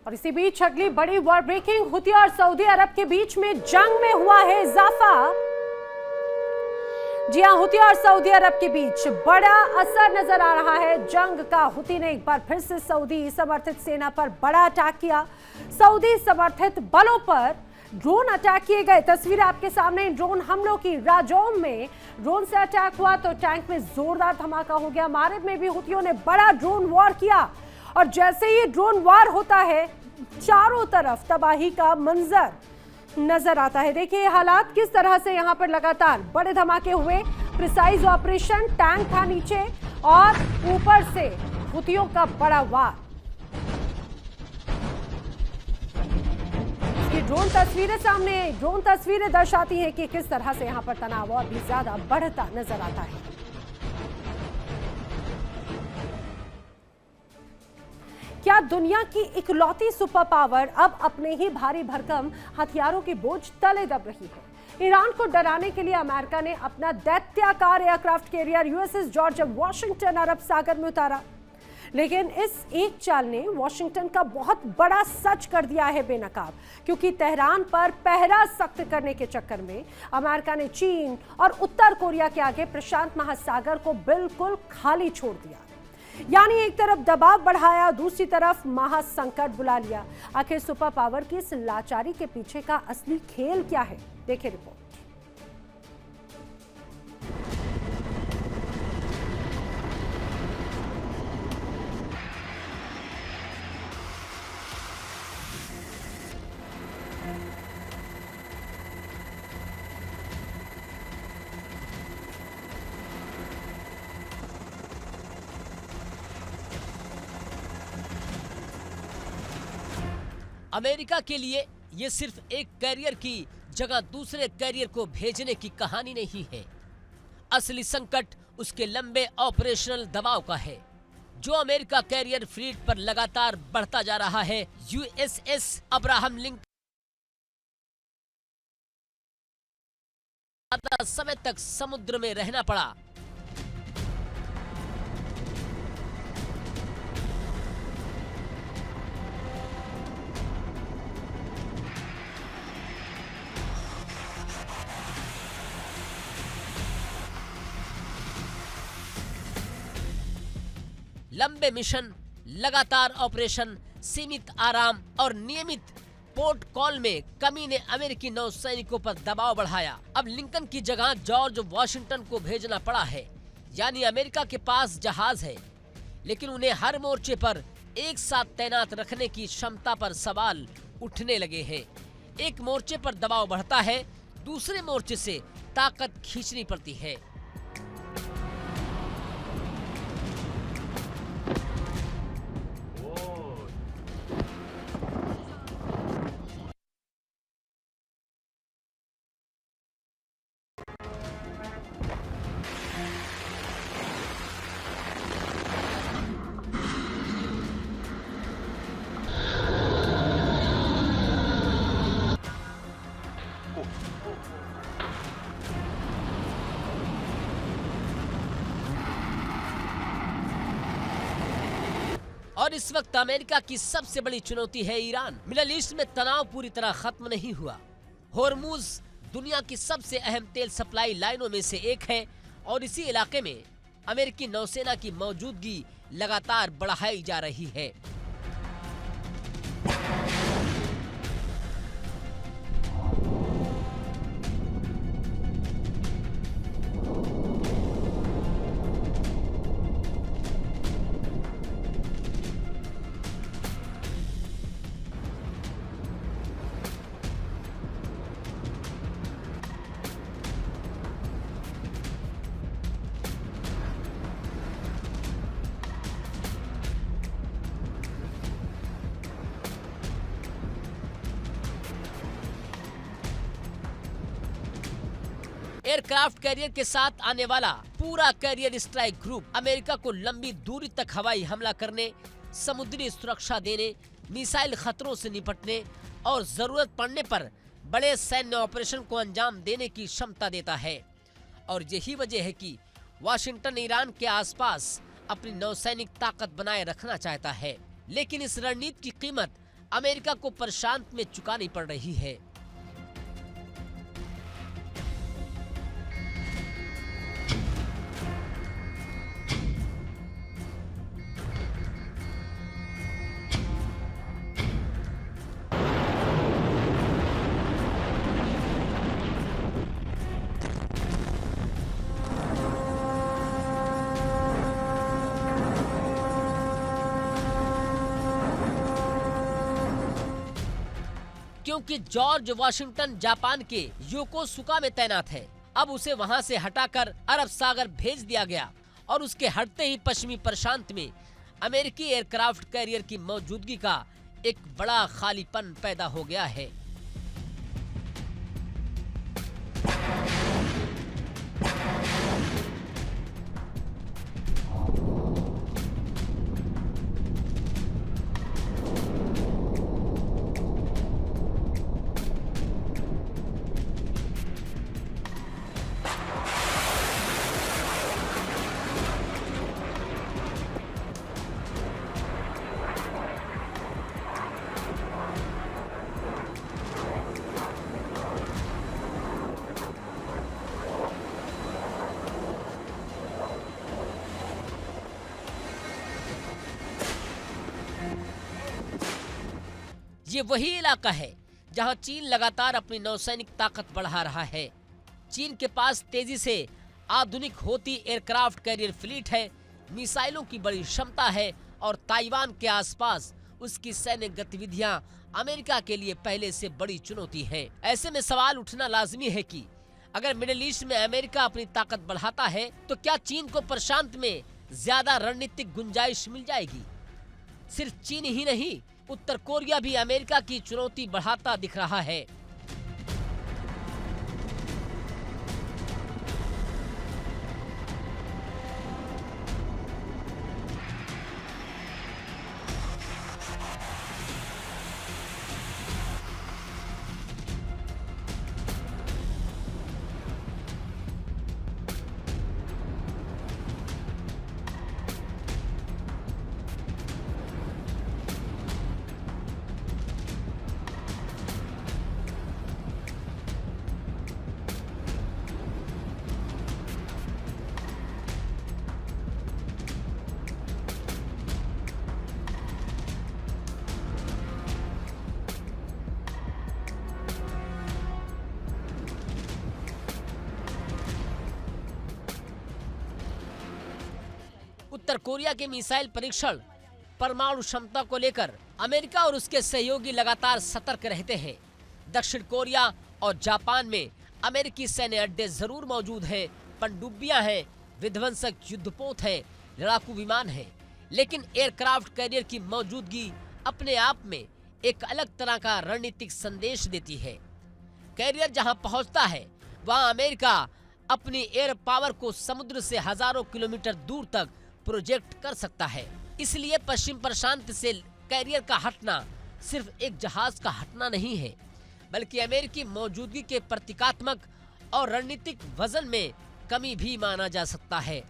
और इसी बीच अगली बड़ी वॉर ब्रेकिंग, हुती और सऊदी अरब के बीच में जंग में हुआ है इजाफा। जी हां, हुती और सऊदी अरब के बीच बड़ा असर नजर आ रहा है जंग का। हुती ने एक बार फिर से सऊदी समर्थित सेना पर बड़ा अटैक किया। सऊदी समर्थित बलों पर ड्रोन अटैक किए गए। तस्वीर आपके सामने ड्रोन हमलों की। राजौम में ड्रोन से अटैक हुआ तो टैंक में जोरदार धमाका हो गया। मारिब में भी हुतियों ने बड़ा ड्रोन वॉर किया और जैसे ही ड्रोन वॉर होता है चारों तरफ तबाही का मंजर नजर आता है। देखिए हालात किस तरह से यहाँ पर लगातार बड़े धमाके हुए। प्रिसाइज ऑपरेशन, टैंक था नीचे और ऊपर से हुतियों का बड़ा वार। इसकी ड्रोन तस्वीरें सामने, ड्रोन तस्वीरें दर्शाती हैं कि किस तरह से यहाँ पर तनाव और भी ज्यादा बढ़ता नजर आता है। क्या दुनिया की इकलौती सुपर पावर अब अपने ही भारी भरकम हथियारों के बोझ तले दब रही है? ईरान को डराने के लिए अमेरिका ने अपना दैत्याकार aircraft carrier USS George Washington अरब सागर में उतारा। लेकिन इस एक चाल ने वॉशिंगटन का बहुत बड़ा सच कर दिया है बेनकाब, क्योंकि तेहरान पर पहरा सख्त करने के चक्कर में अमेरिका ने चीन और उत्तर कोरिया के आगे प्रशांत महासागर को बिल्कुल खाली छोड़ दिया। यानी एक तरफ दबाव बढ़ाया, दूसरी तरफ महासंकट बुला लिया। आखिर सुपर पावर की इस लाचारी के पीछे का असली खेल क्या है? देखिए रिपोर्ट। अमेरिका के लिए ये सिर्फ एक कैरियर की जगह दूसरे कैरियर को भेजने की कहानी नहीं है। असली संकट उसके लंबे ऑपरेशनल दबाव का है, जो अमेरिका कैरियर फ्लीट पर लगातार बढ़ता जा रहा है। यूएसएस अब्राहम लिंकन ज्यादा समय तक समुद्र में रहना पड़ा। लंबे मिशन, लगातार ऑपरेशन, सीमित आराम और नियमित पोर्ट कॉल में कमी ने अमेरिकी नौसैनिकों पर दबाव बढ़ाया। अब लिंकन की जगह जॉर्ज वाशिंगटन को भेजना पड़ा है। यानी अमेरिका के पास जहाज है, लेकिन उन्हें हर मोर्चे पर एक साथ तैनात रखने की क्षमता पर सवाल उठने लगे हैं। एक मोर्चे पर दबाव बढ़ता है, दूसरे मोर्चे से ताकत खींचनी पड़ती है। और इस वक्त अमेरिका की सबसे बड़ी चुनौती है ईरान। मिडल ईस्ट में तनाव पूरी तरह खत्म नहीं हुआ। होर्मुज दुनिया की सबसे अहम तेल सप्लाई लाइनों में से एक है और इसी इलाके में अमेरिकी नौसेना की मौजूदगी लगातार बढ़ाई जा रही है। एयरक्राफ्ट कैरियर के साथ आने वाला पूरा कैरियर स्ट्राइक ग्रुप अमेरिका को लंबी दूरी तक हवाई हमला करने, समुद्री सुरक्षा देने, मिसाइल खतरों से निपटने और जरूरत पड़ने पर बड़े सैन्य ऑपरेशन को अंजाम देने की क्षमता देता है। और यही वजह है कि वाशिंगटन ईरान के आसपास अपनी नौसैनिक ताकत बनाए रखना चाहता है। लेकिन इस रणनीति की कीमत अमेरिका को प्रशांत में चुकानी पड़ रही है। क्योंकि जॉर्ज वाशिंगटन जापान के योकोसुका में तैनात है, अब उसे वहां से हटाकर अरब सागर भेज दिया गया और उसके हटते ही पश्चिमी प्रशांत में अमेरिकी एयरक्राफ्ट कैरियर की मौजूदगी का एक बड़ा खालीपन पैदा हो गया है। ये वही इलाका है जहां चीन लगातार अपनी नौसैनिक ताकत बढ़ा रहा है। चीन के पास तेजी से आधुनिक होती एयरक्राफ्ट कैरियर फ्लीट है, मिसाइलों की बड़ी क्षमता है और ताइवान के आसपास उसकी सैन्य गतिविधियां अमेरिका के लिए पहले से बड़ी चुनौती है। ऐसे में सवाल उठना लाजमी है कि अगर मिडिल ईस्ट में अमेरिका अपनी ताकत बढ़ाता है तो क्या चीन को प्रशांत में ज्यादा रणनीतिक गुंजाइश मिल जाएगी? सिर्फ चीन ही नहीं, उत्तर कोरिया भी अमेरिका की चुनौती बढ़ाता दिख रहा है। उत्तर कोरिया के मिसाइल परीक्षण, परमाणु क्षमता को लेकर अमेरिका और उसके सहयोगी लगातार सतर्क रहते हैं। दक्षिण कोरिया और जापान में अमेरिकी सैन्य अड्डे जरूर मौजूद हैं, पनडुब्बियां हैं, विध्वंसक युद्धपोत है, लड़ाकू विमान है, लेकिन एयरक्राफ्ट कैरियर की मौजूदगी अपने आप में एक अलग तरह का रणनीतिक संदेश देती है। कैरियर जहां पहुंचता है वहां अमेरिका अपनी एयर पावर को समुद्र से हजारों किलोमीटर दूर तक प्रोजेक्ट कर सकता है। इसलिए पश्चिम प्रशांत से कैरियर का हटना सिर्फ एक जहाज का हटना नहीं है, बल्कि अमेरिकी मौजूदगी के प्रतीकात्मक और रणनीतिक वजन में कमी भी माना जा सकता है।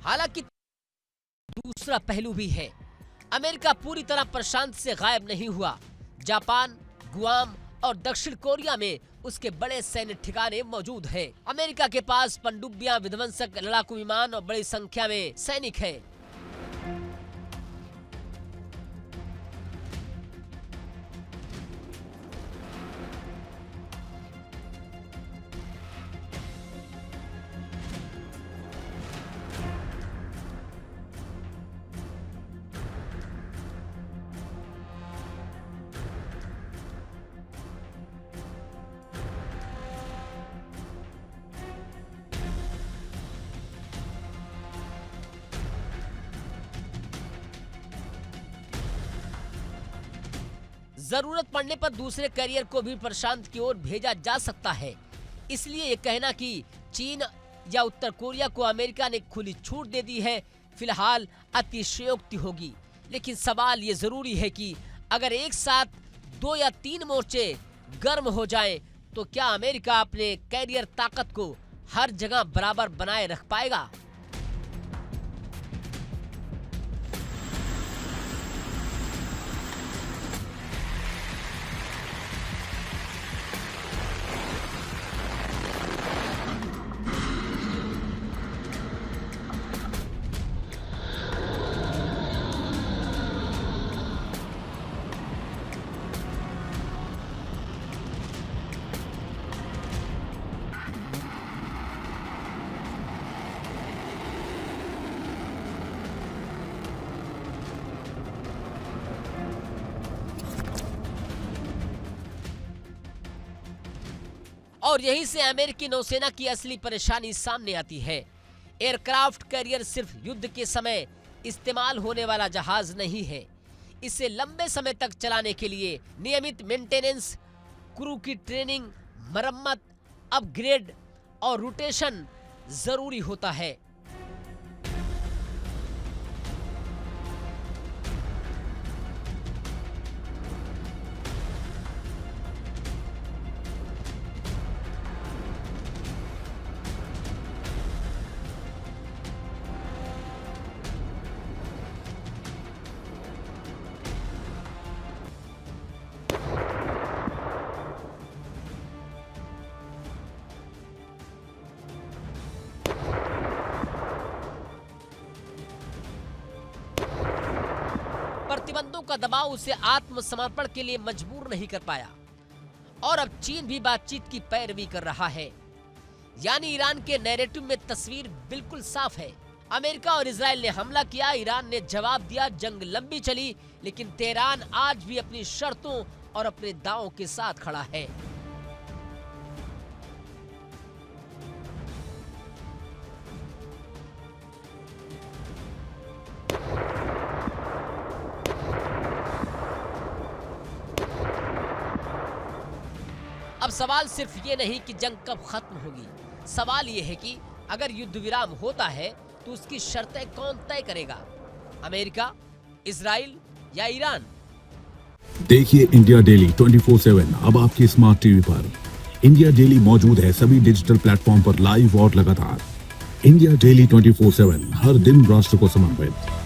हालांकि दूसरा पहलू भी है। अमेरिका पूरी तरह प्रशांत से गायब नहीं हुआ। जापान, गुआम और दक्षिण कोरिया में उसके बड़े सैन्य ठिकाने मौजूद हैं। अमेरिका के पास पनडुब्बियां, विध्वंसक लड़ाकू विमान और बड़ी संख्या में सैनिक हैं। जरूरत पड़ने पर दूसरे कैरियर को भी प्रशांत की ओर भेजा जा सकता है। इसलिए ये कहना कि चीन या उत्तर कोरिया को अमेरिका ने खुली छूट दे दी है, फिलहाल अतिशयोक्ति होगी। लेकिन सवाल ये जरूरी है कि अगर एक साथ 2 या 3 मोर्चे गर्म हो जाएं, तो क्या अमेरिका अपने कैरियर ताकत को हर जगह बराबर बनाए रख पाएगा? और यहीं से अमेरिकी नौसेना की असली परेशानी सामने आती है। एयरक्राफ्ट कैरियर सिर्फ युद्ध के समय इस्तेमाल होने वाला जहाज नहीं है। इसे लंबे समय तक चलाने के लिए नियमित मेंटेनेंस, क्रू की ट्रेनिंग, मरम्मत, अपग्रेड और रोटेशन जरूरी होता है। प्रतिबंधों का दबाव उसे आत्मसमर्पण के लिए मजबूर नहीं कर पाया और अब चीन भी बातचीत की पैरवी कर रहा है। यानी ईरान के नैरेटिव में तस्वीर बिल्कुल साफ है। अमेरिका और इजराइल ने हमला किया, ईरान ने जवाब दिया, जंग लंबी चली, लेकिन तेहरान आज भी अपनी शर्तों और अपने दावों के साथ खड़ा है। अब सवाल सिर्फ ये नहीं कि जंग कब खत्म होगी, सवाल ये है कि अगर युद्ध विराम होता है तो उसकी शर्तें कौन तय करेगा, अमेरिका, इजराइल या ईरान? देखिए इंडिया डेली 24/7 अब आपके स्मार्ट टीवी पर। इंडिया डेली मौजूद है सभी डिजिटल प्लेटफॉर्म पर लाइव और लगातार। इंडिया डेली 24/7 हर दिन राष्ट्र को समर्पित।